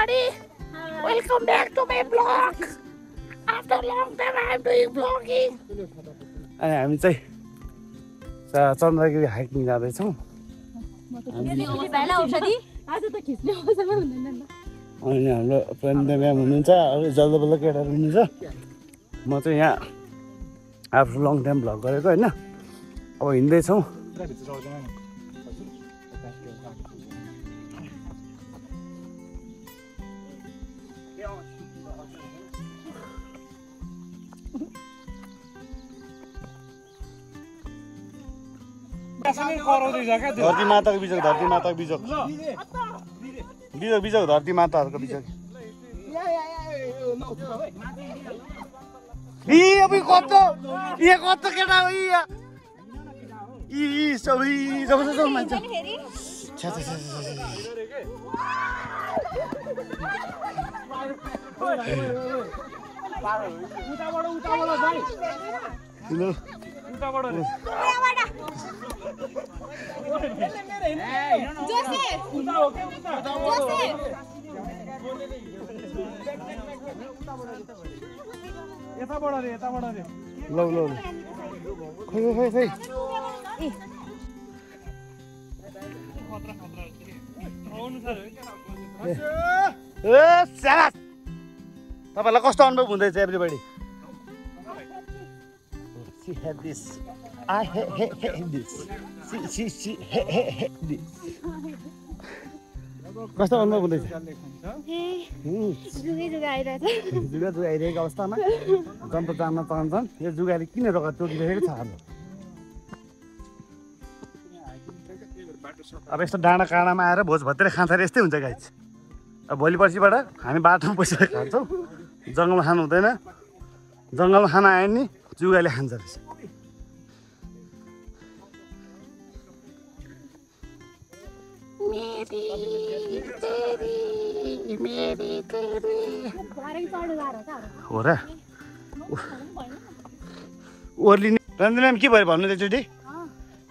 everybody. Welcome back to my vlog. After a long time I am doing vlogging. अनि हामी चाहिँ Chandragiri hiking जाँदैछौँ अनि हाम्रो प्रेन्डे म्याम हुनुहुन्छ अरू जल्दो बल्ल केटाहरू हुनुहुन्छ म चाहिँ यहाँ आफ्टर लङ टाइम भ्लग गरेको होइन अब हिँड्दैछौँ धरती माताको बिजोक धरती माताको बिजोक बिजोक बिजोक धरती माताहरूको बिजोक अब कस्तो कस्तो केटा हो सबै जब मान्छे तपाईँलाई कस्तो अनुभव हुँदैछ everybody She had this. I hate this. She hate this. कस्तो अनुभव हुँदैछ जुगा आइरहेको अवस्थामा जन्त जान्न चाहन्छन् यो जुगाले किन रगत तोकिरहेको छ हाम्रो अब यस्तो डाँडा काँडामा आएर भोज भत्तेर खान्छ अरे यस्तै हुन्छ गाइस अब भोलि पर्सिबाट हामी बाटोमा पैसा खान्छौँ जङ्गलमा खानु हुँदैन जङ्गलमा खाना आयो नि जुगाले खान्छ रहेछ हो र ओर्लिने रन्जनामा के भयो भन्नु एकचोटि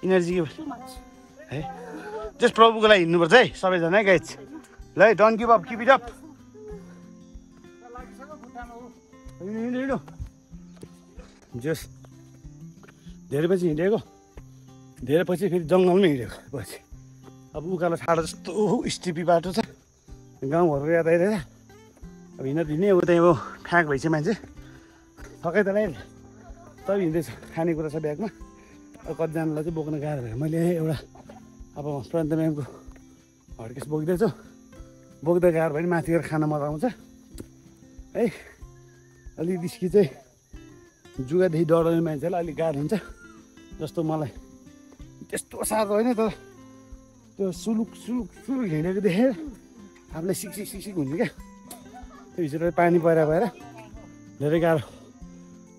इनर्जी के भयो है जस्ट प्रभुको लागि हिँड्नुपर्छ है सबैजना है गाइज ल है don't give up keep it up जस धेरै पछि हिँडेको धेरै पछि फेरि जङ्गलमै हिँडेको पछि अब उकालो छाडो जस्तो स्टिपी बाटो छ गाउँहरू याद आइरहेछ अब हिँड्ने उतै अब फ्याँक भएछ मान्छे थकै त लाग्यो तब हिँड्दैछ खानेकुरा छ ब्यागमा अब कतिजनालाई चाहिँ बोक्न गाह्रो भयो मैले एउटा अब प्रन्त म्यामको हड्केस बोक्दैछु बोक्दा गाह्रो भयो नि माथि गएर खान मजा आउँछ है अलिक निस्की चाहिँ जुगादेखि डराउने मान्छेलाई अलिक गाह्रो हुन्छ जस्तो मलाई त्यस्तो साह्रो होइन तर त्यो सुलुक सुलुक सुलुक हिँडेको देखेर आफूलाई सिक्सिक सिक्सिक हुन्छ क्या त्यो भित्र पानी भएर धेरै गाह्रो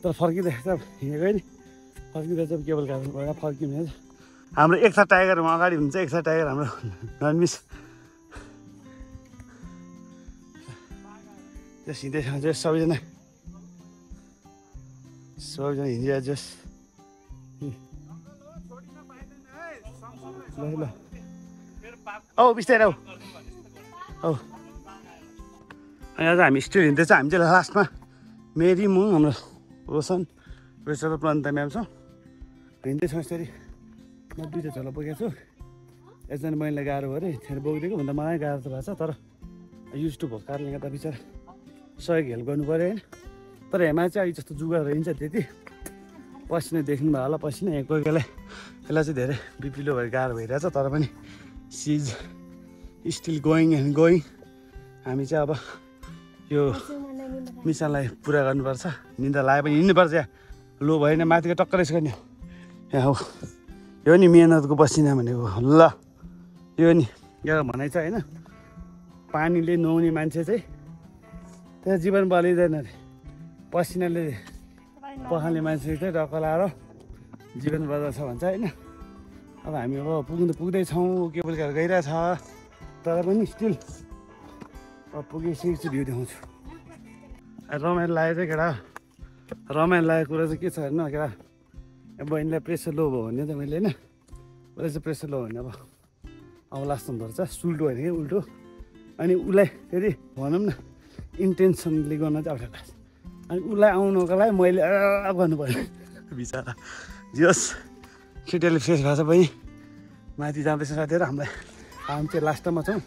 तर फर्किँदा चाहिँ हिँडेको नि फर्किँदा चाहिँ केबल कार भएर फर्किने हाम्रो एक छ टाइगरमा अगाडि हुन्छ एक छ टाइगर हाम्रो ननमिस त्यो हिँड्दैछ जस सबैजना हिँडिया जस ल ल औ बिस्तारै औ अनि आज हामी स्टिल हिँड्दैछ हामी चाहिँ लास्टमा मेरी म हाम्रो रोशन प्रेसर प्लान्ट म्याम छ हिँड्दैछौँ यसरी म दुईवटा झोला बोकेको छु एकजना बहिनीलाई गाह्रो भयो अरे धेरै बोकिदिएको भन्दा मलाई गाह्रो त भएको छ तर युज टु भएको कारणले गर्दा बिचरा सहयोग हेल्प गर्नु पऱ्यो होइन तर हेमा चाहिँ अहिले जस्तो जुगा रहन्छ त्यति पसिना देख्नु भयो होला पसिना यहाँ कोही बेला यसलाई चाहिँ धेरै बिपिलो भएर गाह्रो भइरहेछ तर पनि सिज स्टिल गोइङ एन्ड गोइङ हामी चाहिँ अब यो मिसनलाई पुरा गर्नुपर्छ निन्दा लाए पनि हिँड्नुपर्छ यहाँ लो भएन माथिको टक्कर यसको नि यहाँ हो यो नि मेहनतको पसिना भनेको ल यो नि एउटा भनाइ छ होइन पानीले नुहाउने मान्छे चाहिँ त्यहाँ जीवन बलिँदैन अरे पसिनाले पखाल्ने मान्छे चाहिँ टक्क लाएर जीवन बदल्छ भन्छ होइन अब हामी अब पुग्दैछौँ केबल कार गइरहेछ तर पनि स्टिल अब पुगिसकेपछि भ्यू देखाउँछु रमाइलो लाग्यो चाहिँ केटा रमाइलो लागेको कुरा चाहिँ के छ हेर्नु केटा बहिनीलाई प्रेसर लो भयो भने त मैले होइन उसलाई चाहिँ प्रेसर लो भने अब लास्टमा पर्छ सुल्टो होइन कि उल्टो अनि उसलाई फेरि भनौँ न इन्टेन्सनले गर्न चाहिँ अप्ठ्यारो लाग्छ अनि उसलाई आउनुको लागि मैले गर्नु पर्यो बिचरा जस केटीहरूले फ्रेस भएको छ पनि माथि जाँदैछ साथीहरू हामीलाई हामी चाहिँ लास्टमा छौँ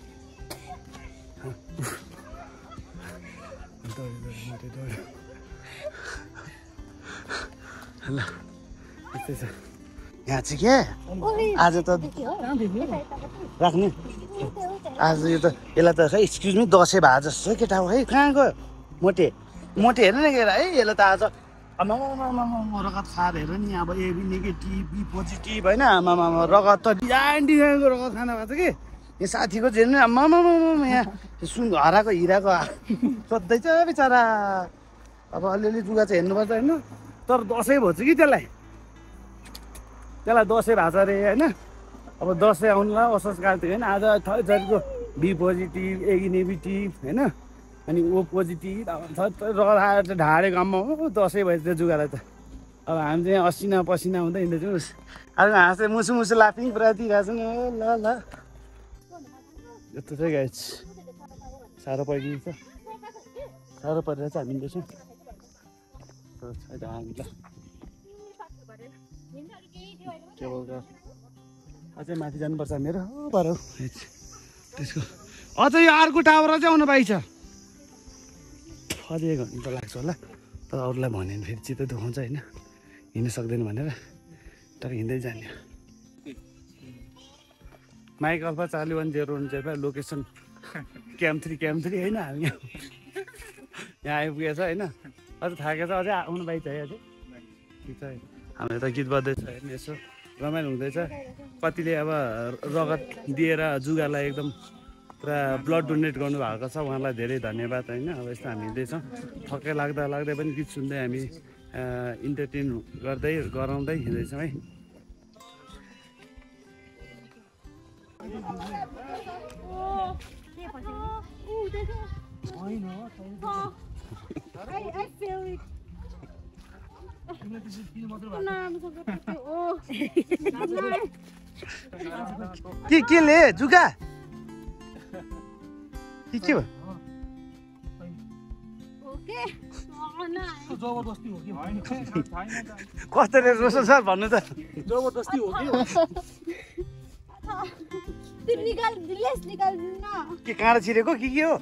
ल यस्तै छ यहाँ चाहिँ क्या आज त राख्ने आज यो त यसलाई त खै एक्सक्युज मी दसैँ भए जस्तो केटा हो है कहाँ गयो मोटे मोटे हेर्नु न केटा है यसलाई त आज आमामा रगत खाएर हेर नि अब एबी नेगेटिभ बी पोजिटिभ होइन आमामा रगत त डिजाइन डिजाइनको रगत खाना भएको छ कि यहाँ साथीको जेर्नु आमामा यहाँ सुन हराएको हिराको सोध्दैछ बिचरा अब अलिअलि जुगा चाहिँ हेर्नुपर्छ होइन तर दसैँ भन्छ कि त्यसलाई दसैँ भएको छ अरे होइन अब दसैँ आउनुलाई असोज कार्तिक होइन आज थरीको बी पोजिटिभ ए नेगेटिभ होइन अनि ओ पोजिटिभ रगत आएर चाहिँ ढाडेको आम्मा हो दसैँ भएपछि जुगालाई त अब हामी चाहिँ असिना पसिना हुँदै हिँड्दैछौँ अब हाँस्दै मुसु मुसु लाफिङ पुरा दिइरहेको छौँ ल ल यस्तो चाहिँ गाइस साह्रो परिदिन्छ साह्रो परेर चाहिँ हामी हिँड्दैछौँ हामी त केबल कार अझै माथि जानुपर्छ मेरो बाह्र त्यसको अझ यो अर्को टावर चाहिँ आउनु पाइन्छ अझै 1 घन्टा लाग्छ होला तर अरूलाई भन्यो भने फेरि चित्त दुखाउँछ होइन हिँड्नु सक्दैन भनेर तर हिँड्दै जाने माइक अल्फा 4101 लोकेसन क्याम्प 3 होइन हामी यहाँ आइपुगेछ होइन अझ थाकेछ अझै आउनु पाइन्छ है अझै ठिक छ हामीले त गीत बज्दैछ हेर्नु यसो रमाइलो हुँदैछ कतिले अब रगत दिएर जुगालाई एकदम पुरा ब्लड डोनेट गर्नुभएको छ उहाँलाई धेरै धन्यवाद होइन अब यस्तो हामी हिँड्दैछौँ थकै लाग्दै पनि गीत सुन्दै हामी इन्टरटेन गर्दै गराउँदै हिँड्दैछौँ है के ले जुगा के भयो कसरी रोस सर भन्नु त जबरजस्ती हो कि के काँडा छिरेको के हो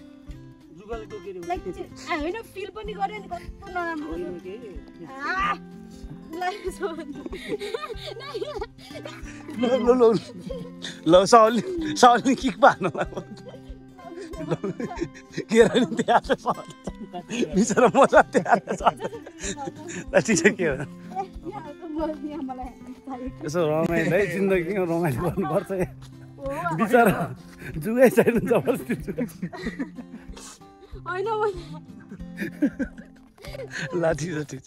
होइन फिल पनि गरे नि कस्तो नराम्रो ल साउली किक पार्नु बिचरा मजा ठिक छ के हो यसो रमाइलो है जिन्दगी रमाइलो गर्नुपर्छ बिचरा जुगै छैन जबरजस्ती ल ठिक छ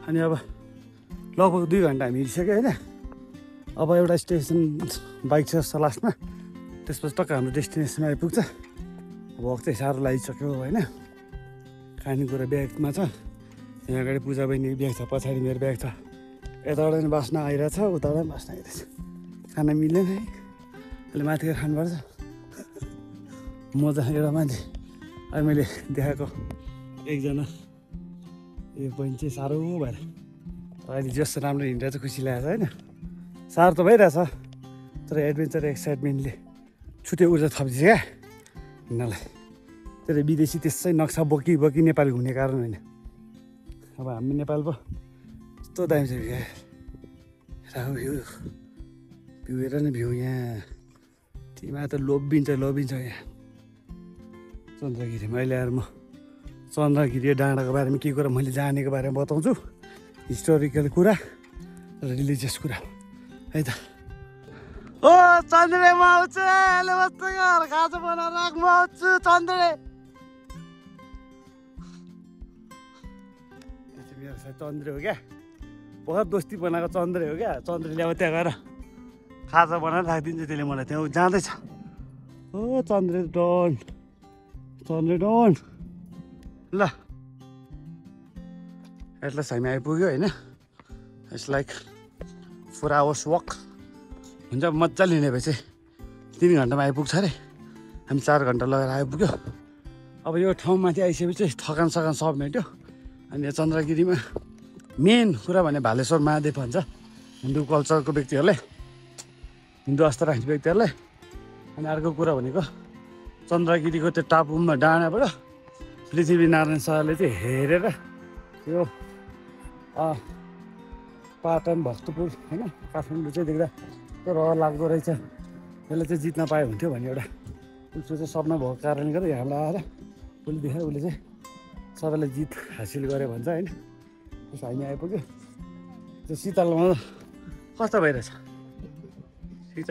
अनि अब लगभग 2 घन्टा हामी हिँडिसक्यो होइन अब एउटा स्टेसन बाइक छ जस्तो लास्टमा त्यसपछि टक्क हाम्रो डेस्टिनेसनमा आइपुग्छ भोक चाहिँ साह्रो लागिसक्यो होइन खानेकुरा ब्यागमा छ यहाँ अगाडि पूजा बहिनी ब्याग छ पछाडि मेरो ब्याग छ यताबाट पनि बास्न आइरहेछ उताबाट पनि बास्न आइरहेछ खाना मिलेन है अहिले माथि गएर खानुपर्छ मजा एउटा मान्छे अहिले मैले देखाएको एकजना यो बहिनी चाहिँ साह्रो भएर अहिले जस्तो राम्रो हिँडेर चाहिँ खुसी लागेको छ होइन साह्रो त भइरहेछ तर एडभेन्चर एक्साइटमेन्टले छुट्टै ऊर्जा थपिदिन्छ क्या हिँड्नलाई तर विदेशी त्यसै नक्सा बोकी नेपाल घुम्ने कारण होइन अब हामी नेपाल पो यस्तो दामी छ भ्यू हेर न भ्यू यहाँ तिमीलाई त लोभिन्छ यहाँ चन्द्रगिरीमा अहिले आएर म चन्द्रगिरी डाँडाको बारेमा के कुरा मैले जानेको बारेमा बताउँछु हिस्टोरिकल कुरा र रिलिजियस कुरा है त ओ चन्द्रे म आउँछु अहिले बस्छ घर खाजा बनाएर राख म आउँछु चन्द्रे मेरो चन्द्रे हो क्या बहुत दोस्ती बनाएको चन्द्रे हो क्या चन्द्रेले अब त्यहाँ गएर खाजा बनाएर राखिदिन्छ त्यसले मलाई त्यहाँ जाँदैछ ओ चन्द्रेडन ल एटलास हामी आइपुग्यो होइन इट्स लाइक 4 hours वक हुन्छ मजा लिने भए चाहिँ 3 घन्टामा आइपुग्छ अरे हामी 4 घन्टा लगाएर आइपुग्यो अब यो ठाउँमाथि आइसकेपछि थकान सकान सब मेट्यो अनि यहाँ चन्द्रगिरीमा मेन कुरा भने भालेश्वर महादेव भन्छ हिन्दू कल्चरको व्यक्तिहरूलाई हिन्दू आस्था राख्ने व्यक्तिहरूलाई अनि अर्को कुरा भनेको चन्द्रगिरीको त्यो टापुमा डाँडाबाट पृथ्वी नारायण शाहले चाहिँ हेरेर यो पाटन भक्तपुर होइन काठमाडौँ चाहिँ देख्दा त्यो रहर लाग्दो रहेछ यसले चाहिँ जित्न पाए हुन्थ्यो भन्ने एउटा उसको चाहिँ सपना भएको कारणले गर्दा यहाँबाट आएर उसले देखायो उसले चाहिँ सबैलाई जित हासिल गरे भन्छ होइन त्यसो हामी आइपुग्यो त्यो शीतलमा कस्तो भइरहेछ ठिक छ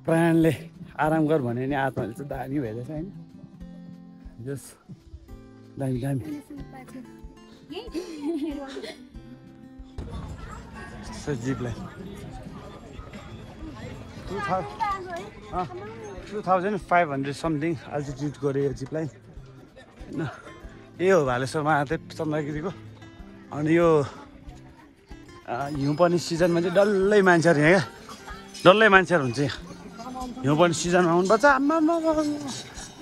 प्राणले आराम गर भने नि आत्माले चाहिँ दामी भइरहेछ होइन जस दामी जिपलाई 2500 समथिङ अल्टिट्युड गऱ्यो यो जिपलाई होइन यही हो भालेश्वर महादेव चन्द्रगिरीको अनि यो हिउँ पर्ने सिजनमा चाहिँ डल्लै मान्छेहरू यहाँ क्या डल्लै मान्छेहरू हुन्छ यहाँ हिउँ पर्ने सिजनमा आउनुपर्छ आम्मा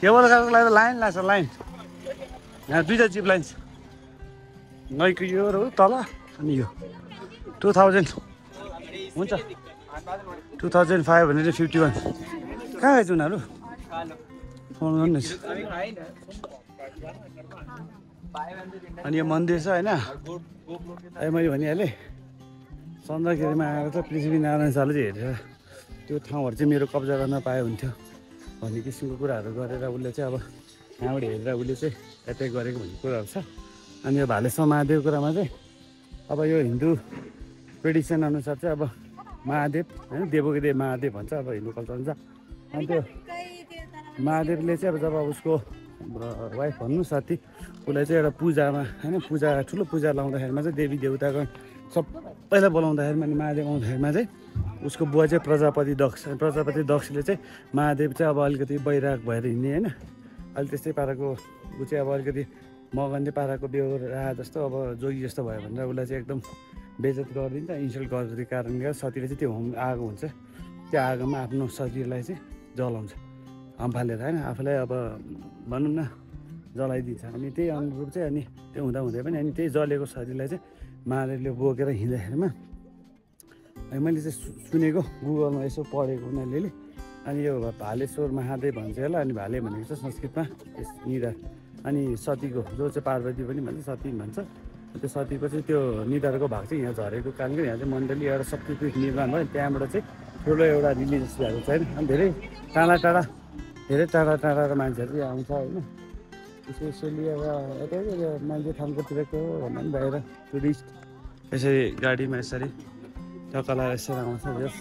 केबल कारको लागि लाइन लाग्छ लाइन यहाँ 2टा जिप लाइन छ नैको यो र तल अनि यो 2000 हुन्छ 2551 कहाँ गएछ उनीहरू फोन गर्नुहोस् अनि यो मन्दिर छ होइन अहिले मैले भनिहालेँ चन्द्रगिरीमा आएर चाहिँ पृथ्वी नारायण शाहले चाहिँ हेरेर त्यो ठाउँहरू चाहिँ मेरो कब्जा गर्न पाए हुन्थ्यो भन्ने किसिमको कुराहरू गरेर उसले चाहिँ अब यहाँबाट हेरेर उसले चाहिँ एट्याक गरेको भन्ने कुराहरू छ अनि यो भालेश्वर महादेव कुरामा चाहिँ अब यो हिन्दू ट्रेडिसन अनुसार चाहिँ अब महादेव होइन देवको देव महादेव भन्छ अब हिन्दू कल्चर हुन्छ अनि त्यो महादेवले चाहिँ अब जब उसको वाइफ भन्नु साथी उसलाई चाहिँ एउटा पूजामा होइन पूजा ठुलो पूजा लाउँदाखेरिमा चाहिँ देवी देवताको सबैलाई बोलाउँदाखेरिमा अनि महादेव आउँदाखेरिमा चाहिँ उसको बुवा चाहिँ प्रजापति दक्षले चाहिँ महादेव चाहिँ अब अलिकति बैराग भएर हिँड्ने होइन अहिले त्यस्तै पाराको ऊ चाहिँ अब अलिकति मगन्ने पाराको बेहोरा जस्तो अब जोगी जस्तो भयो भनेर उसलाई चाहिँ एकदम बेइज्जत गरिदिन्छ इन्सल्ट गरिदिएको कारणले गर्दा सतीले चाहिँ त्यो आगो हुन्छ त्यो आगोमा आफ्नो शरीरलाई चाहिँ जलाउँछ हम्फालेर होइन आफूलाई अब भनौँ न जलाइदिन्छ अनि त्यही अनुरूप चाहिँ अनि त्यो हुँदै पनि अनि त्यही जलेको शरीरलाई चाहिँ महादेवले बोकेर हिँड्दाखेरिमा अनि मैले चाहिँ सुनेको गुगलमा यसो पढेको उनीहरूले अनि यो भालेश्वर महादेव भन्छ यसलाई अनि भाले भनेको चाहिँ संस्कृतमा यस निधार अनि सतीको जो चाहिँ पार्वती पनि भन्छ सती भन्छ त्यो सतीको चाहिँ त्यो निधारको भाग चाहिँ यहाँ झरेको कारणले यहाँ चाहिँ मण्डली एउटा शक्तिपीठ निर्माण भयो त्यहाँबाट चाहिँ ठुलो एउटा रिलिजियस भएको छ होइन अनि धेरै टाढा मान्छेहरू चाहिँ आउँछ होइन स्पेसली अब यतै मान्छे ठाउँकोतिरको भन्दा पनि बाहिर टुरिस्ट यसरी गाडीमा यसरी टक्का यसरी आउँछ यस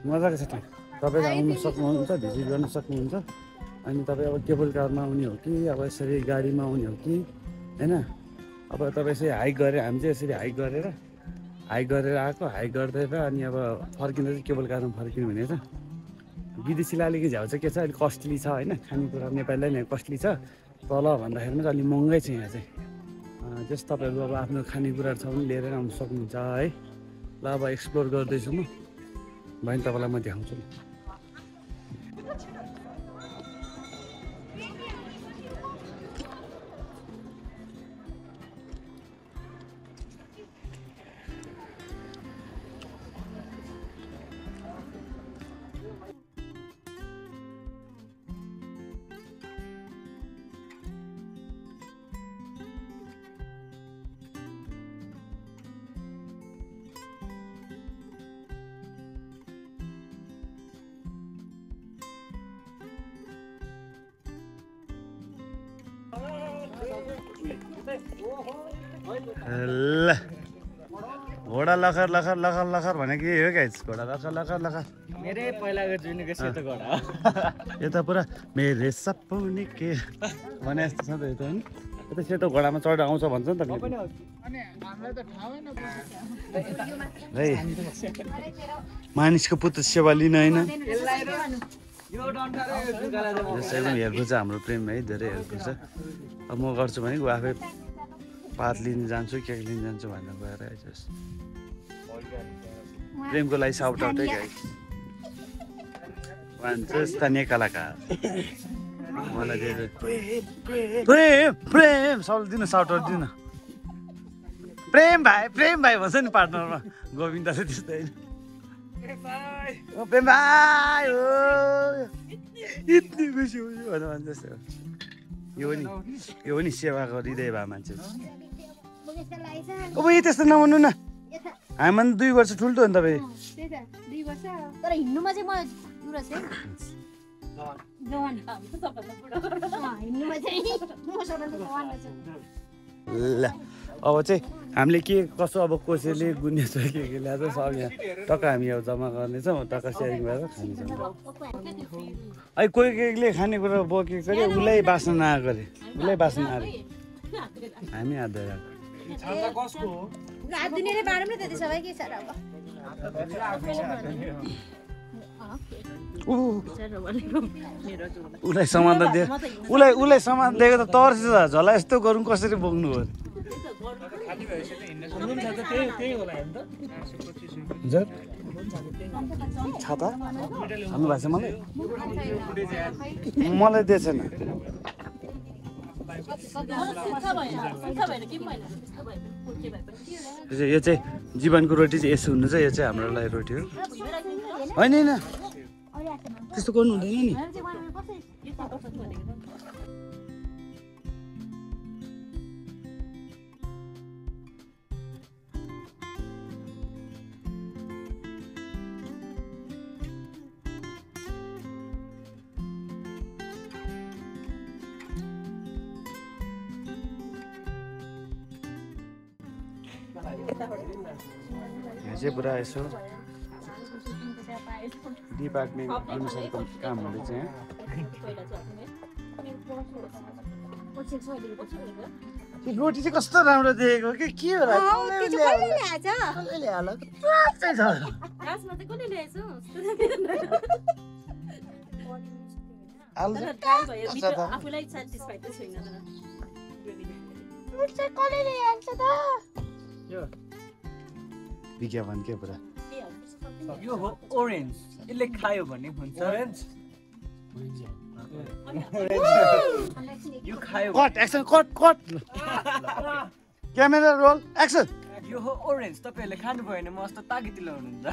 मजाको छ ठाउँ तपाईँ आउनु सक्नुहुन्छ भिजिट गर्न सक्नुहुन्छ अनि तपाईँ अब केबल कारमा आउने हो कि अब यसरी गाडीमा आउने हो कि होइन अब तपाईँ यसरी हाइक गरेर हामी चाहिँ यसरी हाइक गरेर आएको हाइक गरेर अनि अब फर्किँदा चाहिँ केबल कारमा फर्किनु भनेको छ विदेशीलाई अलिकति झ्याउ चाहिँ के छ अलिक कस्टली छ होइन खानेकुरा नेपालीलाई नै कस्टली छ तल भन्दाखेरिमा चाहिँ अलिक महँगै छ यहाँ चाहिँ जस तपाईँहरू अब आफ्नो खानेकुराहरू छ भने लिएर आउनु सक्नुहुन्छ है ल अब एक्सप्लोर गर्दैछु म भयो तपाईँलाई म देखाउँछु नि ल घोडा लखर लखर लखर लखर भनेको के हो गाइस घोडा लखर लखर लखर मेरै पहिलाको जुनीको सेतो घोडा यो त पुरा मेरे सपने के भने जस्तो छ त यो त होइन यता सेतो घोडामा चढेर आउँछ भन्छ नि त है मानिसको पुत्र सेवा लिन होइन यसै पनि हेल्पफुल छ हाम्रो प्रेम है धेरै हेल्पफुल छ अब म गर्छु भने ऊ आफै पात लिन जान्छु केक लिन जान्छु भनेर गएर आइजस् प्रेमको लागि साउट आउट है गाइस भन्छ स्थानीय कलाकार मलाई प्रेम प्रेम साउट दिन साउट आउट दिन प्रेम भाइ भन्छ नि पार्टनरमा गोविन्दले त्यस्तै प्रेम भाइ हो यति खुसी हुन्छु भनेर भन्छ जस्तो यो पनि सेवा गरिदिए भए मान्छे अब यी त्यस्तो नभन्नु न हामी 2 वर्ष ठुल्ठो हो नि तपाईँ तर हिँड्नुमा चाहिँ म पुरा छ ल अब चाहिँ हामीले के कसो अब कसैले गुनिया छ के ल्याएर सक्यो टक्क हामी अब जम्मा गर्नेछौँ टक्क सेयरिङ भएर खानेछौँ अहिले कोही कोहीले खानेकुरा बोकेको अरे उसलाई बाँच्न नआएको अरे उसलाई बाँच्न आएर हामी आधा उसलाई सामान त दियो उसलाई सामान दिएको त तर्छ झोला यस्तो गरौँ कसरी बोक्नु हो छाता खानु भएको छ मलाई दिएछन् यो चाहिँ जीवनको रोटी चाहिँ यसो हुनु चाहिँ यो चाहिँ हाम्रो लागि रोटी हो होइन होइन त्यस्तो गर्नु हुँदैन नि यहाँ चाहिँ पुरा यसो डिपार्टमेन्ट अनुसारको काम हुँदैछ यहाँ रोटी चाहिँ कस्तो राम्रो देखेको के होला विज्ञापन के पुरा यो हो ओरेन्ज यसले खायो भने हुन्छ यो खायो cut action cut camera roll action यो हो ओरेन्ज तपाईहरुले खानु भयो भने मस्त ताकतिलो हुनुहुन्छ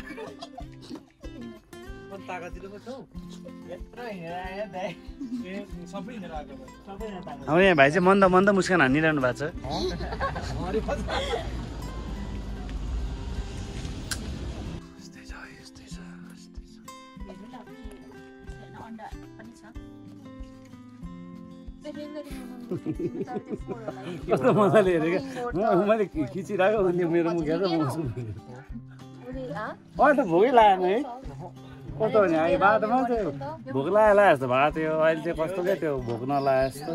कोन ताकतिलो पो छौ यत्रो हेरायो दाइ सबै हेराएको सबै हेराएको हाम्रो यहाँ भाइ चाहिँ मन्द मुस्कान हानिरहनु भएको छ कस्तो मजाले हेरेको मैले खिचिरहेको उसले मेरो मुखेर अहिले त भोकै लागेन है कस्तो भने अहिले बाटोमा चाहिँ भोक लागेला जस्तो भएको थियो अहिले चाहिँ कस्तो क्या त्यो भोक नलागे जस्तो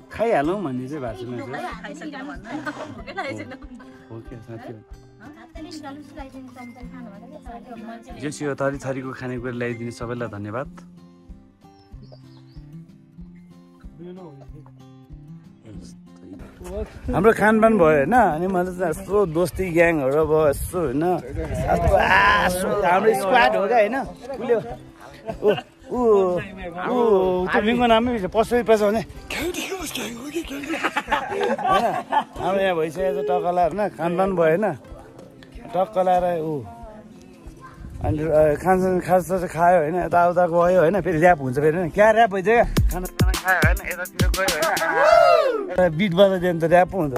खाइहालौँ भन्ने चाहिँ भएको छैन जस यो थरी थरीको खानेकुरा ल्याइदिने सबैलाई धन्यवाद हाम्रो खानपान भयो होइन अनि मैले चाहिँ यस्तो दोस्ती ग्याङहरू भयो यस्तो होइन हाम्रो स्क्वाड हो क्या होइन उसले त्यो लिङ्गो नामै पशु पैसा भने होइन हाम्रो यहाँ भइसकेको छ टक्क लाएर होइन खानपान भयो होइन टक्क लाएर अनि खास चाहिँ खायो होइन यताउता गयो होइन फेरि ऱ्याप हुन्छ फेरि होइन क्या ऱ्याप भइसक्यो खाना खायो होइन यतातिर गयो होइन बिट बजाइदियो भने त ऱ्याप पो हुन्छ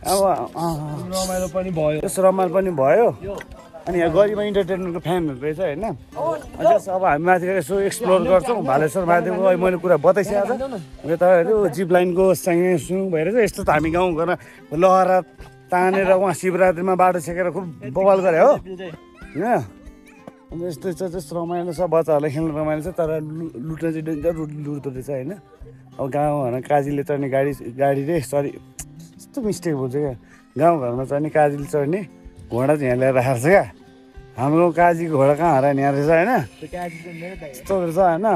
अब रमाइलो पनि भयो त्यस रमाइलो पनि भयो अनि यहाँ गरिमा इन्टरटेनमेन्टको फ्यानहरू रहेछ होइन जस अब हामी माथि यसो एक्सप्लोर गर्छौँ भालेश्वर माथिको मैले कुरा बताइसकेको छ यो तपाईँहरू जिप लाइनको सुङ भएर चाहिँ यस्तो त हामी गाउँ घरमा लहरा तानेर उहाँ शिवरात्रिमा बाटो छेकेर खुब बवाल गरे हो होइन यस्तो छ जस्तो रमाइलो छ बच्चाहरूलाई खेल्नु रमाइलो छ तर लुट्न चाहिँ डेन्जर लुट्दो रहेछ होइन अब गाउँघरमा काजीले चढ्ने गाडी रे सरी यस्तो मिस्टेक बोल्छ क्या गाउँघरमा चढ्ने काजीले चढ्ने घोडा चाहिँ यहाँ ल्याएर राखेको छ क्या हाम्रो गाउँ काजीको घोडा कहाँ हरायो यहाँ रहेछ होइन यस्तो रहेछ होइन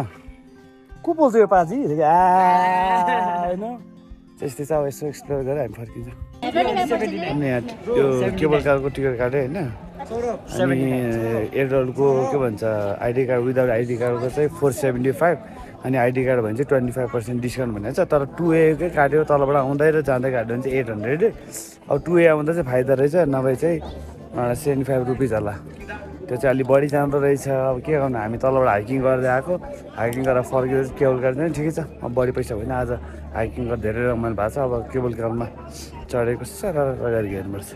को बोल्छ यो पाजी होइन त्यस्तै चाहिँ अब यसो एक्सप्लोर गरेर हामी फर्किन्छ अनि यहाँ त्यो केबल कारको टिकट काट्यो होइन अनि एडल्टको के भन्छ आइडी कार्ड विदाउट आइडी कार्डको चाहिँ 475 अनि आइडी कार्ड भने चाहिँ 25% डिस्काउन्ट भनेको छ तर 2A कै काट्यो तलबाट आउँदै र जाँदै काट्यो भने चाहिँ 800 अब 2A आउँदा चाहिँ फाइदा रहेछ नभए चाहिँ 75 रुपिज होला त्यो चाहिँ अलिक बढी जाँदो रहेछ अब के गर्नु हामी तलबाट हाइकिङ गर्दै आएको हाइकिङ गरेर फर्केर केबल कार चाहिँ ठिकै छ अब बढी पैसा होइन आज हाइकिङ गरेर धेरै रमाइलो भएको छ अब केबल कारमा चढेको साह्रो अगाडि हेर्नुपर्छ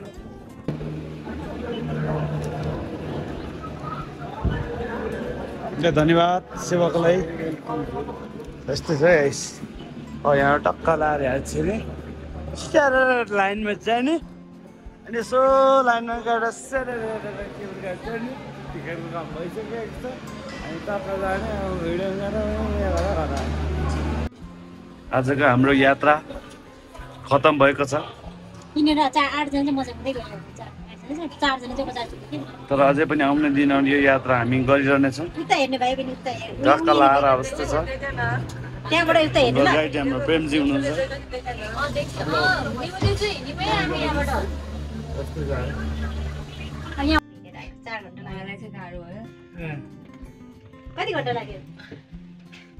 धन्यवाद सेवाको लागि यस्तै छ है यहाँ टक्क लाएर हाल्छु नि लाइनमा जाने अनि यसो लाइनमा गएर केबल कार चढ्ने टिकटको काम भइसकेको छ अनि टक्क जाने अब भिडियो आजको हाम्रो यात्रा खतम भएको छ तर अझै पनि आउने दिन यो यात्रा हामी गरिरहनेछौँ टक्क लाएर अवस्था छ गाइड हाम्रो प्रेमजी हुनुहुन्छ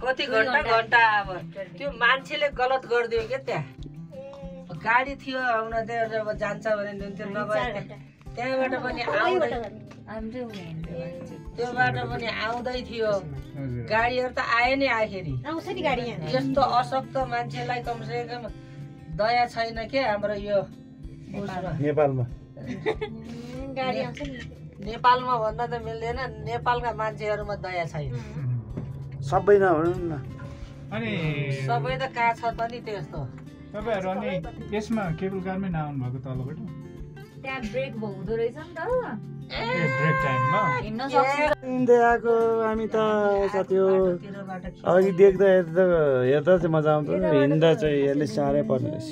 कति घन्टा अब त्यो मान्छेले गलत गरिदियो क्या त्यहाँ गाडी थियो आउन चाहिँ अब जान्छ भने त्यो नगए त्यहाँबाट पनि त्यो बाटो पनि आउँदै थियो गाडीहरू त आए नि आखेरि यस्तो अशक्त मान्छेलाई कमसे कम दया छैन के हाम्रो यो नेपालमा भन्दा त मिल्दैन नेपालका मान्छेहरूमा दया छैन सबै नभनौँ न अनि सबै त कहाँ छ त नि त्यस्तो तपाईहरु अनि यसमा केबल कारमै नआउनु भएको तलबाट त्यहाँ ब्रेक हुँदो रहेछ नि त ब्रेक टाइममा हिँड्दै आएको हामी त साथी हो अघि देख्दा हेर्दा चाहिँ मजा आउँछ हिँड्दा चाहिँ यसले साह्रै पर्ने रहेछ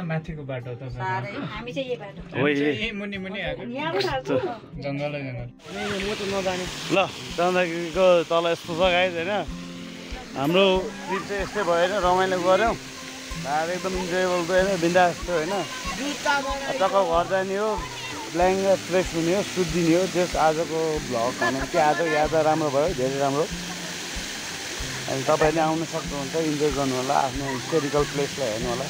माथिको बाटो ल चन्द्रगिरीको तल यस्तो छ गाइज होइन हाम्रो ट्रिप चाहिँ यस्तै भयो होइन रमाइलो गऱ्यौँ एकदम इन्जोयबल गयो होइन बिन्दास थियो होइन टक्क घर जाने हो ब्ल्याङ्क फ्रेस हुने हो सुत्दिने हो त्यस आजको भ्लग भनौँ कि आजको यात्रा राम्रो भयो धेरै राम्रो अनि तपाईँले आउनु सक्नुहुन्छ इन्जोय गर्नु होला आफ्नो हिस्टोरिकल प्लेसलाई हेर्नु होला